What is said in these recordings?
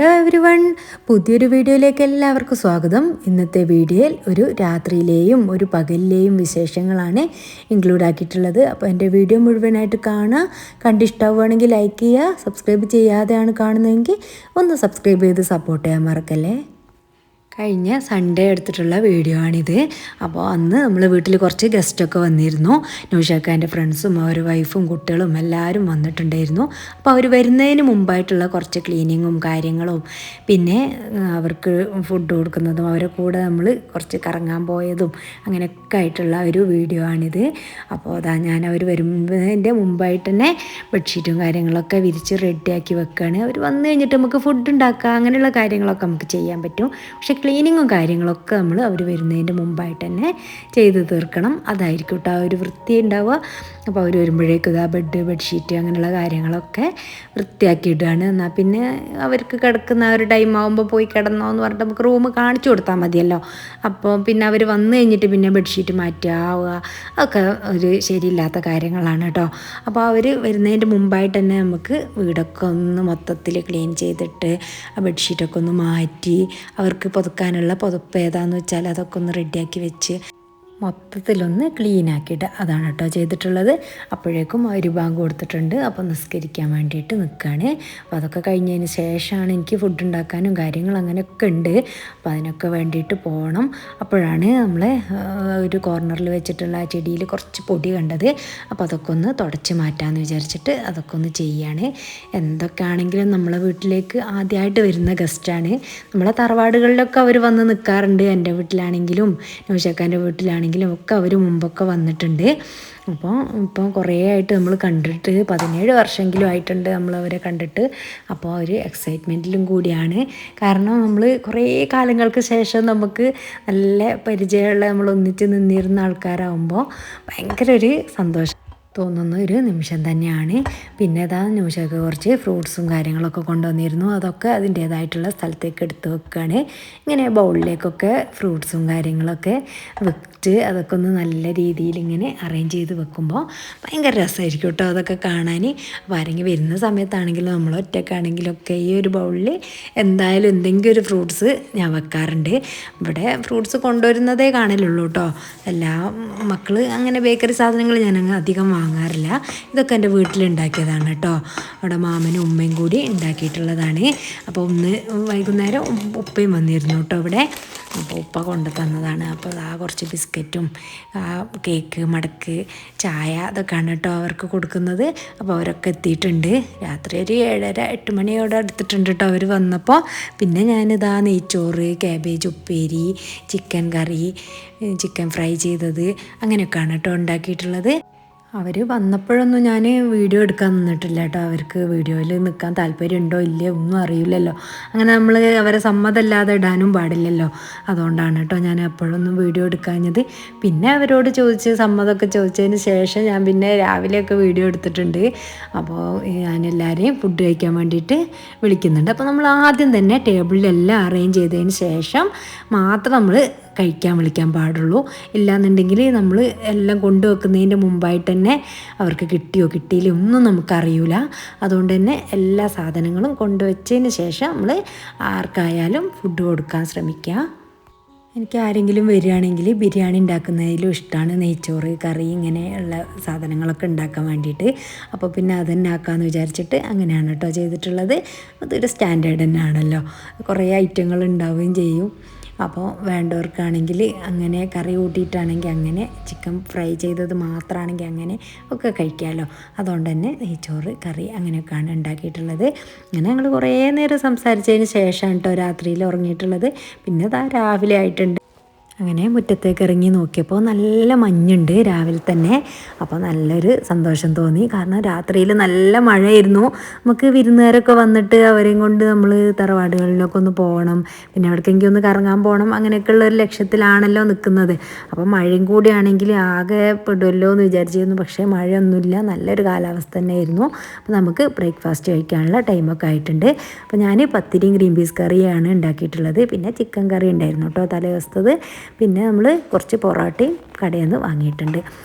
Hello everyone, പുതിയൊരു വീഡിയോയിലേക്ക് എല്ലാവർക്കും സ്വാഗതം. ഇന്നത്തെ വീഡിയോയിൽ ഒരു രാത്രിയിലെയും ഒരു പകലിലെയും വിശേഷങ്ങളാണ് ഇൻക്ലൂഡ് ആക്കിയിട്ടുള്ളത്. അപ്പോൾ എൻ്റെ വീഡിയോ മുഴുവനായിട്ട് കാണുക. കണ്ടിഷ്ടമാവുകയാണെങ്കിൽ ലൈക്ക് ചെയ്യുക. സബ്സ്ക്രൈബ് ചെയ്യാതെയാണ് കാണുന്നതെങ്കിൽ ഒന്ന് സബ്സ്ക്രൈബ് ചെയ്ത് സപ്പോർട്ട് ചെയ്യാൻ മറക്കല്ലേ. കഴിഞ്ഞ സൺഡേ എടുത്തിട്ടുള്ള വീഡിയോ ആണിത്. അപ്പോൾ അന്ന് നമ്മൾ വീട്ടിൽ കുറച്ച് ഗസ്റ്റൊക്കെ വന്നിരുന്നു. നൗഷാക്കാൻ്റെ ഫ്രണ്ട്സും അവരുടെ വൈഫും കുട്ടികളും എല്ലാവരും വന്നിട്ടുണ്ടായിരുന്നു. അപ്പോൾ അവർ വരുന്നതിന് മുമ്പായിട്ടുള്ള കുറച്ച് ക്ലീനിങ്ങും കാര്യങ്ങളും പിന്നെ അവർക്ക് ഫുഡ് കൊടുക്കുന്നതും അവരെ കൂടെ നമ്മൾ കുറച്ച് കറങ്ങാൻ പോയതും അങ്ങനെയൊക്കെ ആയിട്ടുള്ള ഒരു വീഡിയോ ആണിത്. അപ്പോൾ അതാ ഞാൻ അവർ വരുന്നതിൻ്റെ മുമ്പായിട്ട് തന്നെ ബെഡ്ഷീറ്റും കാര്യങ്ങളൊക്കെ വിരിച്ച് റെഡിയാക്കി വെക്കുകയാണ്. അവർ വന്നു കഴിഞ്ഞിട്ട് നമുക്ക് ഫുഡ് ഉണ്ടാക്കുക അങ്ങനെയുള്ള കാര്യങ്ങളൊക്കെ നമുക്ക് ചെയ്യാൻ പറ്റും. പക്ഷേ ക്ലീനിങ്ങും കാര്യങ്ങളൊക്കെ നമ്മൾ അവർ വരുന്നതിൻ്റെ മുമ്പായിട്ട് തന്നെ ചെയ്ത് തീർക്കണം. അതായിരിക്കും കേട്ടോ ഒരു വൃത്തി ഉണ്ടാവുക. അപ്പോൾ അവർ വരുമ്പോഴേക്കും ഇതാ ബെഡ്ഷീറ്റ് അങ്ങനെയുള്ള കാര്യങ്ങളൊക്കെ വൃത്തിയാക്കിയിടുകയാണ്. എന്നാൽ പിന്നെ അവർക്ക് കിടക്കുന്ന ഒരു ടൈം ആകുമ്പോൾ പോയി കിടന്നോ എന്ന് പറഞ്ഞിട്ട് നമുക്ക് റൂം കാണിച്ചു കൊടുത്താൽ മതിയല്ലോ. അപ്പോൾ പിന്നെ അവർ വന്നു കഴിഞ്ഞിട്ട് പിന്നെ ബെഡ്ഷീറ്റ് മാറ്റുക ഒക്കെ ഒരു ശരിയില്ലാത്ത കാര്യങ്ങളാണ് കേട്ടോ. അപ്പോൾ അവർ വരുന്നതിൻ്റെ മുമ്പായിട്ട് തന്നെ നമുക്ക് വീടൊക്കെ ഒന്ന് മൊത്തത്തിൽ ക്ലീൻ ചെയ്തിട്ട് ആ ബെഡ്ഷീറ്റൊക്കെ ഒന്ന് മാറ്റി അവർക്ക് പുതുക്കാനുള്ള പുതപ്പ് ഏതാണെന്ന് വെച്ചാൽ അതൊക്കെ ഒന്ന് റെഡിയാക്കി വെച്ച് മൊത്തത്തിലൊന്ന് ക്ലീൻ ആക്കിയിട്ട് അതാണ് കേട്ടോ ചെയ്തിട്ടുള്ളത്. അപ്പോഴേക്കും അവർ ബാങ്ക് കൊടുത്തിട്ടുണ്ട്. അപ്പോൾ നിസ്കരിക്കാൻ വേണ്ടിയിട്ട് നിൽക്കുകയാണ്. അപ്പോൾ അതൊക്കെ കഴിഞ്ഞതിന് ശേഷമാണ് എനിക്ക് ഫുഡ് ഉണ്ടാക്കാനും കാര്യങ്ങളും അങ്ങനെയൊക്കെ ഉണ്ട്. അപ്പോൾ അതിനൊക്കെ വേണ്ടിയിട്ട് പോകണം. അപ്പോഴാണ് നമ്മളെ ഒരു കോർണറിൽ വെച്ചിട്ടുള്ള ആ ചെടിയിൽ കുറച്ച് പൊടി കണ്ടത്. അപ്പോൾ അതൊക്കെ ഒന്ന് തുടച്ച് മാറ്റാമെന്ന് വിചാരിച്ചിട്ട് അതൊക്കെ ഒന്ന് ചെയ്യുകയാണ്. എന്തൊക്കെയാണെങ്കിലും നമ്മളെ വീട്ടിലേക്ക് ആദ്യമായിട്ട് വരുന്ന ഗസ്റ്റാണ്. നമ്മളെ തറവാടുകളിലൊക്കെ അവർ വന്ന് നിൽക്കാറുണ്ട്. എൻ്റെ വീട്ടിലാണെങ്കിലും നൗഷാക്കാൻ്റെ വീട്ടിലാണെങ്കിലും ഒക്കെ അവർ മുമ്പൊക്കെ വന്നിട്ടുണ്ട്. ഇപ്പം കുറേ ആയിട്ട് നമ്മൾ കണ്ടിട്ട് 17 വർഷമെങ്കിലും ആയിട്ടുണ്ട് നമ്മളവരെ കണ്ടിട്ട്. അപ്പോൾ ഒരു എക്സൈറ്റ്മെൻറ്റിലും കൂടിയാണ്. കാരണം നമ്മൾ കുറേ കാലങ്ങൾക്ക് ശേഷം നമുക്ക് നല്ല പരിചയമുള്ള നമ്മൾ ഒന്നിച്ച് നിന്നിരുന്ന ആൾക്കാരാകുമ്പോൾ ഭയങ്കര ഒരു സന്തോഷം തോന്നുന്ന ഒരു നിമിഷം തന്നെയാണ്. പിന്നെ അതാ നൗഷാക്ക് കുറച്ച് ഫ്രൂട്ട്സും കാര്യങ്ങളൊക്കെ കൊണ്ടുവന്നിരുന്നു. അതൊക്കെ അതിൻ്റേതായിട്ടുള്ള സ്ഥലത്തേക്ക് എടുത്ത് വെക്കുകയാണ്. ഇങ്ങനെ ബൗളിലേക്കൊക്കെ ഫ്രൂട്ട്സും കാര്യങ്ങളൊക്കെ വെച്ച് അതൊക്കെ ഒന്ന് നല്ല രീതിയിൽ ഇങ്ങനെ അറേഞ്ച് ചെയ്ത് വെക്കുമ്പോൾ ഭയങ്കര രസമായിരിക്കും കേട്ടോ അതൊക്കെ കാണാൻ. അപ്പോൾ ആരെങ്കിലും വരുന്ന സമയത്താണെങ്കിലും നമ്മൾ ഒറ്റക്കാണെങ്കിലൊക്കെ ഈ ഒരു ബൗളിൽ എന്തായാലും എന്തെങ്കിലും ഒരു ഫ്രൂട്ട്സ് ഞാൻ വെക്കാറുണ്ട്. ഇവിടെ ഫ്രൂട്ട്സ് കൊണ്ടുവരുന്നതേ കാണലുള്ളൂ കേട്ടോ. എല്ലാ മക്കൾ അങ്ങനെ ബേക്കറി സാധനങ്ങൾ ഞാൻ അധികം വാങ്ങാറില്ല. ഇതൊക്കെ എൻ്റെ വീട്ടിലുണ്ടാക്കിയതാണ് കേട്ടോ. അവിടെ മാമനും ഉമ്മയും കൂടി ഉണ്ടാക്കിയിട്ടുള്ളതാണ്. അപ്പോൾ ഒന്ന് വൈകുന്നേരം ഉപ്പയും വന്നിരുന്നു കേട്ടോ ഇവിടെ. അപ്പോൾ ഉപ്പ കൊണ്ടു തന്നതാണ്. അപ്പോൾ ആ കുറച്ച് ബിസ്ക്കറ്റും കേക്ക് മടക്ക് ചായ അതൊക്കെയാണ് കേട്ടോ അവർക്ക് കൊടുക്കുന്നത്. അപ്പോൾ അവരൊക്കെ എത്തിയിട്ടുണ്ട്. രാത്രി ഒരു 7:30-8 മണിയോടെ എടുത്തിട്ടുണ്ട് കേട്ടോ അവർ വന്നപ്പോൾ. പിന്നെ ഞാനിതാ നെയ്ച്ചോറ്, ക്യാബേജ് ഉപ്പേരി, ചിക്കൻ കറി, ചിക്കൻ ഫ്രൈ ചെയ്തത് അങ്ങനെയൊക്കെയാണ് കേട്ടോ ഉണ്ടാക്കിയിട്ടുള്ളത്. അവർ വന്നപ്പോഴൊന്നും ഞാൻ വീഡിയോ എടുക്കാൻ നിന്നിട്ടില്ല കേട്ടോ. അവർക്ക് വീഡിയോയിൽ നിൽക്കാൻ താല്പര്യമുണ്ടോ ഇല്ലയോ ഒന്നും അറിയില്ലല്ലോ. അങ്ങനെ നമ്മൾ അവരെ സമ്മതമല്ലാതെ ഇടാനും പാടില്ലല്ലോ. അതുകൊണ്ടാണ് കേട്ടോ ഞാൻ എപ്പോഴൊന്നും വീഡിയോ എടുക്കാഞ്ഞത്. പിന്നെ അവരോട് സമ്മതമൊക്കെ ചോദിച്ചതിന് ശേഷം ഞാൻ പിന്നെ രാവിലെയൊക്കെ വീഡിയോ എടുത്തിട്ടുണ്ട്. അപ്പോൾ ഞാൻ എല്ലാവരെയും ഫുഡ് കഴിക്കാൻ വേണ്ടിയിട്ട് വിളിക്കുന്നുണ്ട്. അപ്പോൾ നമ്മൾ ആദ്യം തന്നെ ടേബിളിലെല്ലാം അറേഞ്ച് ചെയ്തതിന് ശേഷം മാത്രം നമ്മൾ കഴിക്കാൻ വിളിക്കാൻ പാടുള്ളൂ. ഇല്ലാന്നുണ്ടെങ്കിൽ നമ്മൾ എല്ലാം കൊണ്ടുവെക്കുന്നതിൻ്റെ മുമ്പായിട്ട് തന്നെ അവർക്ക് കിട്ടിയോ കിട്ടിയില്ല ഒന്നും നമുക്കറിയില്ല. അതുകൊണ്ട് തന്നെ എല്ലാ സാധനങ്ങളും കൊണ്ടുവച്ചതിന് ശേഷം നമ്മൾ ആർക്കായാലും ഫുഡ് കൊടുക്കാൻ ശ്രമിക്കുക. എനിക്ക് ആരെങ്കിലും വരികയാണെങ്കിൽ ബിരിയാണി ഉണ്ടാക്കുന്നതിലും ഇഷ്ടമാണ്. നെയ്ച്ചോറ് കറി ഇങ്ങനെയുള്ള സാധനങ്ങളൊക്കെ ഉണ്ടാക്കാൻ വേണ്ടിയിട്ട്. അപ്പോൾ പിന്നെ അതന്നെ ആക്കാമെന്ന് വിചാരിച്ചിട്ട് അങ്ങനെയാണ് കേട്ടോ ചെയ്തിട്ടുള്ളത്. അതൊരു സ്റ്റാൻഡേർഡ് തന്നെ ആണല്ലോ. കുറേ ഐറ്റങ്ങൾ ഉണ്ടാവുകയും ചെയ്യും. അപ്പോൾ വേണ്ടവർക്കാണെങ്കിൽ അങ്ങനെ കറി കൂട്ടിയിട്ടാണെങ്കിൽ അങ്ങനെ ചിക്കൻ ഫ്രൈ ചെയ്തത് മാത്രമാണെങ്കിൽ അങ്ങനെ ഒക്കെ കഴിക്കാമല്ലോ. അതുകൊണ്ട് തന്നെ നെയ്ച്ചോറ് കറി അങ്ങനെയൊക്കെയാണ് ഉണ്ടാക്കിയിട്ടുള്ളത്. അങ്ങനെ ഞങ്ങൾ കുറേ നേരം സംസാരിച്ചതിന് ശേഷമാണ് കേട്ടോ രാത്രിയിൽ ഉറങ്ങിയിട്ടുള്ളത്. പിന്നെ അതാ രാവിലെ ആയിട്ടുണ്ട്. അങ്ങനെ മുറ്റത്തേക്ക് ഇറങ്ങി നോക്കിയപ്പോൾ നല്ല മഞ്ഞുണ്ട് രാവിലെ തന്നെ. അപ്പോൾ നല്ലൊരു സന്തോഷം തോന്നി. കാരണം രാത്രിയിൽ നല്ല മഴയായിരുന്നു. നമുക്ക് വിരുന്നുകാരൊക്കെ വന്നിട്ട് അവരെയും കൊണ്ട് നമ്മൾ തറവാടുകളിലൊക്കെ ഒന്ന് പോകണം, പിന്നെ എവിടേക്കെങ്കിലും ഒന്ന് കറങ്ങാൻ പോകണം അങ്ങനെയൊക്കെയുള്ള ഒരു ലക്ഷ്യത്തിലാണല്ലോ നിൽക്കുന്നത്. അപ്പോൾ മഴയും കൂടിയാണെങ്കിൽ ആകെ പെടുമല്ലോ എന്ന് വിചാരിച്ചിരുന്നു. പക്ഷേ മഴയൊന്നുമില്ല, നല്ലൊരു കാലാവസ്ഥ തന്നെയായിരുന്നു. അപ്പോൾ നമുക്ക് ബ്രേക്ക്ഫാസ്റ്റ് കഴിക്കാനുള്ള ടൈമൊക്കെ ആയിട്ടുണ്ട്. അപ്പോൾ ഞാൻ പത്തിരിയും ഗ്രീൻ പീസ് കറിയാണ് ഉണ്ടാക്കിയിട്ടുള്ളത്. പിന്നെ ചിക്കൻ കറി ഉണ്ടായിരുന്നു കേട്ടോ തലേ ദിവസത്തത്. പിന്നെ നമ്മൾ കുറച്ച് പൊറോട്ടയും കടയിൽ നിന്ന് വാങ്ങിയിട്ടുണ്ട്.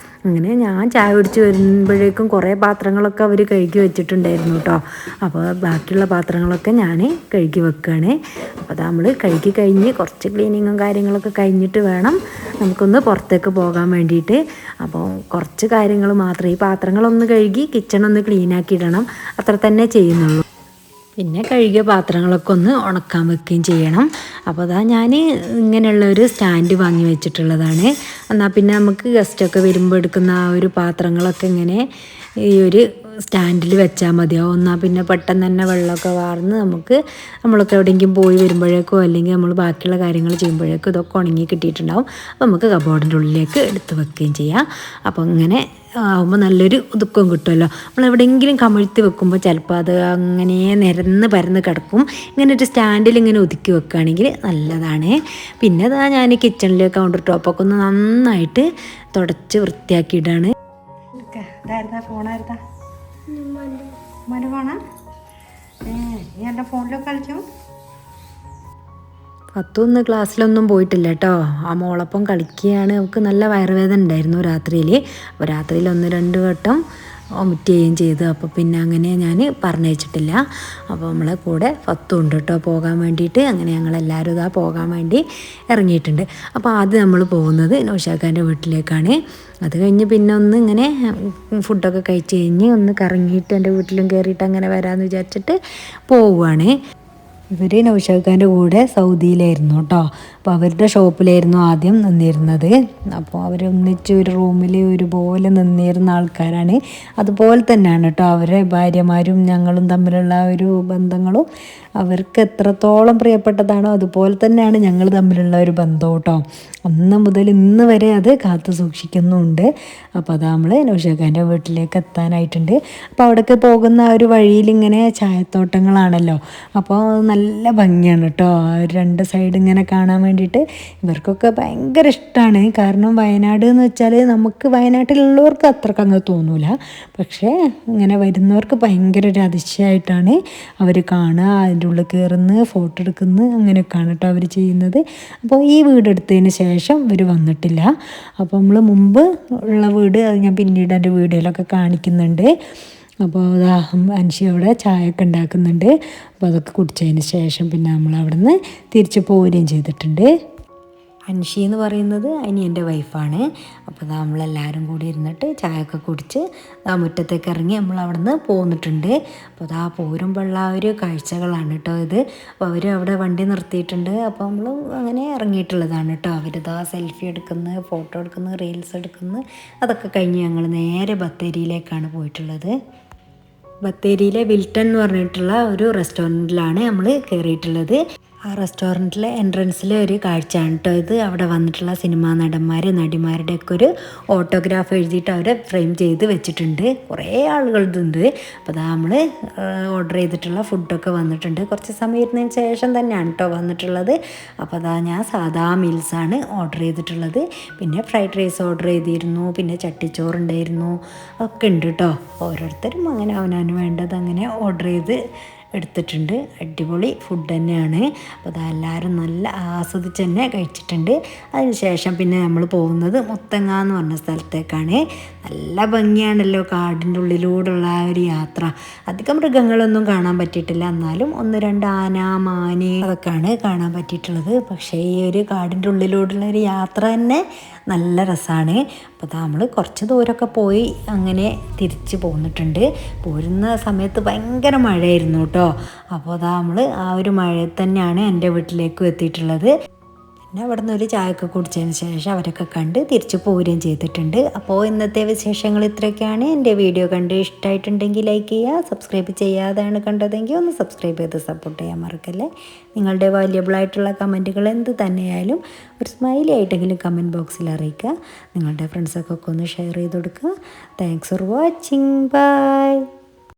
അങ്ങനെ ഞാൻ ചായ കുടിച്ച് വരുമ്പോഴേക്കും കുറേ പാത്രങ്ങളൊക്കെ അവർ കഴുകി വെച്ചിട്ടുണ്ടായിരുന്നു കേട്ടോ. അപ്പോൾ ബാക്കിയുള്ള പാത്രങ്ങളൊക്കെ ഞാൻ കഴുകി വെക്കുകയാണ്. അപ്പോൾ അത് നമ്മൾ കഴുകി കഴിഞ്ഞ് കുറച്ച് ക്ലീനിങ്ങും കാര്യങ്ങളൊക്കെ കഴിഞ്ഞിട്ട് വേണം നമുക്കൊന്ന് പുറത്തേക്ക് പോകാൻ വേണ്ടിയിട്ട്. അപ്പോൾ കുറച്ച് കാര്യങ്ങൾ മാത്രമേ, ഈ പാത്രങ്ങളൊന്ന് കഴുകി കിച്ചണൊന്ന് ക്ലീനാക്കി ഇടണം, അത്ര തന്നെ ചെയ്യുന്നുള്ളൂ. പിന്നെ കഴുകിയ പാത്രങ്ങളൊക്കെ ഒന്ന് ഉണക്കാൻ വെക്കുകയും ചെയ്യണം. അപ്പോൾ അതാ ഞാൻ ഇങ്ങനെയുള്ള ഒരു സ്റ്റാൻഡ് വാങ്ങി വെച്ചിട്ടുള്ളതാണ്. എന്നാൽ പിന്നെ നമുക്ക് ഗസ്റ്റൊക്കെ വരുമ്പോൾ എടുക്കുന്ന ആ ഒരു പാത്രങ്ങളൊക്കെ ഇങ്ങനെ ഈ ഒരു സ്റ്റാൻഡിൽ വെച്ചാൽ മതിയാവും. എന്നാൽ പിന്നെ പെട്ടെന്ന് തന്നെ വെള്ളമൊക്കെ വാർന്ന് നമ്മളൊക്കെ എവിടെയെങ്കിലും പോയി വരുമ്പോഴേക്കോ അല്ലെങ്കിൽ നമ്മൾ ബാക്കിയുള്ള കാര്യങ്ങൾ ചെയ്യുമ്പോഴേക്കോ ഇതൊക്കെ ഉണങ്ങി കിട്ടിയിട്ടുണ്ടാവും. അപ്പോൾ നമുക്ക് കബോർഡിൻ്റെ ഉള്ളിലേക്ക് എടുത്ത് വെക്കുകയും ചെയ്യാം. അപ്പോൾ ഇങ്ങനെ ആകുമ്പോൾ നല്ലൊരു ഒതുക്കം കിട്ടുമല്ലോ. നമ്മൾ എവിടെയെങ്കിലും കമഴ്ത്തി വെക്കുമ്പോൾ ചിലപ്പോൾ അത് അങ്ങനെ നിരന്ന് പരന്ന് കിടക്കും. ഇങ്ങനെ ഒരു സ്റ്റാൻഡിൽ ഇങ്ങനെ ഒതുക്കി വെക്കുകയാണെങ്കിൽ നല്ലതാണ്. പിന്നെ അതാ ഞാൻ കിച്ചണിലെ കൗണ്ടർ ടോപ്പൊക്കെ ഒന്ന് നന്നായിട്ട് തുടച്ച് വൃത്തിയാക്കിയിടാണ്. ഫോണായിരുന്നാ ഫോണാ നീ എൻ്റെ ഫോണിലൊക്കെ കളിക്കും. പത്തൊന്ന് ക്ലാസ്സിലൊന്നും പോയിട്ടില്ല കേട്ടോ. ആ മോളൊപ്പം കളിക്കുകയാണ്. അവൾക്ക് നല്ല വയറുവേദന ഉണ്ടായിരുന്നു രാത്രിയിൽ. അപ്പോൾ രാത്രിയിൽ 1-2 വട്ടം വൊമിറ്റ് ചെയ്യുകയും ചെയ്തു. അപ്പോൾ പിന്നെ അങ്ങനെ ഞാൻ പറഞ്ഞയച്ചിട്ടില്ല. അപ്പോൾ നമ്മളെ കൂടെ ഉണ്ട് കേട്ടോ പോകാൻ വേണ്ടിയിട്ട്. അങ്ങനെ ഞങ്ങളെല്ലാവരും ഇതാ പോകാൻ വേണ്ടി ഇറങ്ങിയിട്ടുണ്ട്. അപ്പോൾ ആദ്യം നമ്മൾ പോകുന്നത് നൗഷാക്കാൻ്റെ വീട്ടിലേക്കാണ്. അത് കഴിഞ്ഞ് പിന്നെ ഒന്ന് ഇങ്ങനെ ഫുഡൊക്കെ കഴിച്ച് കഴിഞ്ഞ് ഒന്ന് കറങ്ങിയിട്ട് എൻ്റെ വീട്ടിലും കയറിയിട്ട് അങ്ങനെ വരാമെന്ന് വിചാരിച്ചിട്ട് പോവുകയാണ്. ഇവർ നൗഷാഖാൻ്റെ കൂടെ സൗദിയിലായിരുന്നു കേട്ടോ. അപ്പോൾ അവരുടെ ഷോപ്പിലായിരുന്നു ആദ്യം നിന്നിരുന്നത്. അപ്പോൾ അവരൊന്നിച്ച് ഒരു റൂമിൽ ഒരുപോലെ നിന്നിരുന്ന ആൾക്കാരാണ്. അതുപോലെ തന്നെയാണ് കേട്ടോ അവരെ ഭാര്യമാരും ഞങ്ങളും തമ്മിലുള്ള ഒരു ബന്ധങ്ങളും അവർക്ക് എത്രത്തോളം പ്രിയപ്പെട്ടതാണോ അതുപോലെ തന്നെയാണ് ഞങ്ങൾ തമ്മിലുള്ള ഒരു ബന്ധം കേട്ടോ. അന്ന് മുതൽ ഇന്ന് വരെ അത് കാത്തു സൂക്ഷിക്കുന്നുണ്ട്. അപ്പോൾ അത് നമ്മൾ നൗഷാഖാൻ്റെ വീട്ടിലേക്ക് എത്താനായിട്ടുണ്ട്. അപ്പോൾ അവിടേക്ക് പോകുന്ന ഒരു വഴിയിൽ ഇങ്ങനെ ചായത്തോട്ടങ്ങളാണല്ലോ. അപ്പോൾ നല്ല ഭംഗിയാണ് കേട്ടോ. 2 സൈഡ് ഇങ്ങനെ കാണാൻ വേണ്ടിയിട്ട് ഇവർക്കൊക്കെ ഭയങ്കര ഇഷ്ടമാണ്. കാരണം വയനാട് എന്ന് വെച്ചാൽ നമുക്ക് വയനാട്ടിലുള്ളവർക്ക് അത്രക്ക് അങ്ങ് തോന്നൂല, പക്ഷേ ഇങ്ങനെ വരുന്നവർക്ക് ഭയങ്കര ഒരു അതിശയമായിട്ടാണ് അവർ കാണുക. അതിൻ്റെ ഉള്ളിൽ കയറുന്നു, ഫോട്ടോ എടുക്കുന്നു, അങ്ങനെയൊക്കെയാണ് കേട്ടോ അവർ ചെയ്യുന്നത്. അപ്പോൾ ഈ വീട് എടുത്തതിന് ശേഷം ഇവർ വന്നിട്ടില്ല. അപ്പോൾ നമ്മൾ മുമ്പ് ഉള്ള വീട് അത് ഞാൻ പിന്നീട് എൻ്റെ വീഡിയോയിലൊക്കെ കാണിക്കുന്നുണ്ട്. അപ്പോൾ അൻഷി അവിടെ ചായയൊക്കെ ഉണ്ടാക്കുന്നുണ്ട്. അപ്പോൾ അതൊക്കെ കുടിച്ചതിന് ശേഷം പിന്നെ നമ്മൾ അവിടെ നിന്ന് തിരിച്ച് പോരുകയും ചെയ്തിട്ടുണ്ട്. അൻഷി എന്ന് പറയുന്നത് അനിയൻ്റെ വൈഫാണ്. അപ്പോൾ നമ്മളെല്ലാവരും കൂടി ഇരുന്നിട്ട് ചായയൊക്കെ കുടിച്ച് മുറ്റത്തേക്ക് ഇറങ്ങി നമ്മൾ അവിടെ നിന്ന് പോന്നിട്ടുണ്ട്. അപ്പോൾ പോരുമ്പോഴുള്ള ആ ഒരു കാഴ്ചകളാണ് കേട്ടോ ഇത്. അപ്പോൾ അവർ അവിടെ വണ്ടി നിർത്തിയിട്ടുണ്ട്. അപ്പോൾ നമ്മൾ അങ്ങനെ ഇറങ്ങിയിട്ടുള്ളതാണ് കേട്ടോ. അവരിതാ സെൽഫി എടുക്കുന്നു, ഫോട്ടോ എടുക്കുന്നു, റീൽസ് എടുക്കുന്നു. അതൊക്കെ കഴിഞ്ഞ് ഞങ്ങൾ നേരെ ബത്തേരിയിലേക്കാണ് പോയിട്ടുള്ളത്. ബത്തേരിയിലെ വിൽട്ടൺ എന്ന് പറഞ്ഞിട്ടുള്ള ഒരു റെസ്റ്റോറൻറ്റിലാണ് നമ്മൾ കയറിയിട്ടുള്ളത്. ആ റെസ്റ്റോറൻറ്റിലെ എൻട്രൻസിലെ ഒരു കാഴ്ചയാണ് കേട്ടോ ഇത്. അവിടെ വന്നിട്ടുള്ള സിനിമാ നടിമാരുടെയൊക്കെ ഒരു ഓട്ടോഗ്രാഫ് എഴുതിയിട്ട് അവരെ ഫ്രെയിം ചെയ്ത് വെച്ചിട്ടുണ്ട്. കുറേ ആളുകളുണ്ട്. അപ്പോൾ നമ്മൾ ഓർഡർ ചെയ്തിട്ടുള്ള ഫുഡൊക്കെ വന്നിട്ടുണ്ട്. കുറച്ച് സമയം ഇരുന്നതിന് ശേഷം തന്നെയാണ് കേട്ടോ വന്നിട്ടുള്ളത്. അപ്പോൾ ഞാൻ സാധാ മീൽസാണ് ഓർഡർ ചെയ്തിട്ടുള്ളത്. പിന്നെ ഫ്രൈഡ് റൈസ് ഓർഡർ ചെയ്തിരുന്നു, പിന്നെ ചട്ടിച്ചോറുണ്ടായിരുന്നു, ഒക്കെ ഉണ്ട് കേട്ടോ. ഓരോരുത്തരും അങ്ങനെ അവനവന് വേണ്ടത് അങ്ങനെ ഓർഡർ ചെയ്ത് എടുത്തിട്ടുണ്ട്. അടിപൊളി ഫുഡ് തന്നെയാണ്. അപ്പോൾ അതെല്ലാവരും നല്ല ആസ്വദിച്ച് തന്നെ കഴിച്ചിട്ടുണ്ട്. അതിനുശേഷം പിന്നെ നമ്മൾ പോകുന്നത് മുത്തങ്ങ എന്ന് പറഞ്ഞ സ്ഥലത്തേക്കാണ്. നല്ല ഭംഗിയാണല്ലോ കാടിൻ്റെ ഉള്ളിലൂടെയുള്ള ആ ഒരു യാത്ര. അധികം മൃഗങ്ങളൊന്നും കാണാൻ പറ്റിയിട്ടില്ല, എന്നാലും 1-2 ആന, മാന് അതൊക്കെയാണ് കാണാൻ പറ്റിയിട്ടുള്ളത്. പക്ഷേ ഈ ഒരു കാടിൻ്റെ ഉള്ളിലൂടെയുള്ള ഒരു യാത്ര തന്നെ നല്ല രസമാണ്. അപ്പോൾ നമ്മൾ കുറച്ച് ദൂരമൊക്കെ പോയി അങ്ങനെ തിരിച്ച് പോന്നിട്ടുണ്ട്. പോരുന്ന സമയത്ത് ഭയങ്കര മഴയായിരുന്നു കേട്ടോ. അപ്പോൾ നമ്മൾ ആ ഒരു മഴയിൽ തന്നെയാണ് എൻ്റെ വീട്ടിലേക്കും എത്തിയിട്ടുള്ളത്. പിന്നെ അവിടെ നിന്ന് ഒരു ചായയൊക്കെ കുടിച്ചതിന് ശേഷം അവരൊക്കെ കണ്ട് തിരിച്ച് പോരുകയും ചെയ്തിട്ടുണ്ട്. അപ്പോൾ ഇന്നത്തെ വിശേഷങ്ങൾ ഇത്രയൊക്കെയാണ്. എൻ്റെ വീഡിയോ കണ്ട് ഇഷ്ടമായിട്ടുണ്ടെങ്കിൽ ലൈക്ക് ചെയ്യുക. സബ്സ്ക്രൈബ് ചെയ്യാതെയാണ് കണ്ടതെങ്കിൽ ഒന്ന് സബ്സ്ക്രൈബ് ചെയ്ത് സപ്പോർട്ട് ചെയ്യാൻ മറക്കല്ലേ. നിങ്ങളുടെ വാല്യബിളായിട്ടുള്ള കമൻറ്റുകൾ എന്ത് തന്നെയായാലും ഒരു സ്മൈലി ആയിട്ടെങ്കിലും കമൻറ്റ് ബോക്സിൽ അറിയിക്കുക. നിങ്ങളുടെ ഫ്രണ്ട്സൊക്കെ ഒന്ന് ഷെയർ ചെയ്ത് കൊടുക്കുക. Thanks for watching. ബൈ.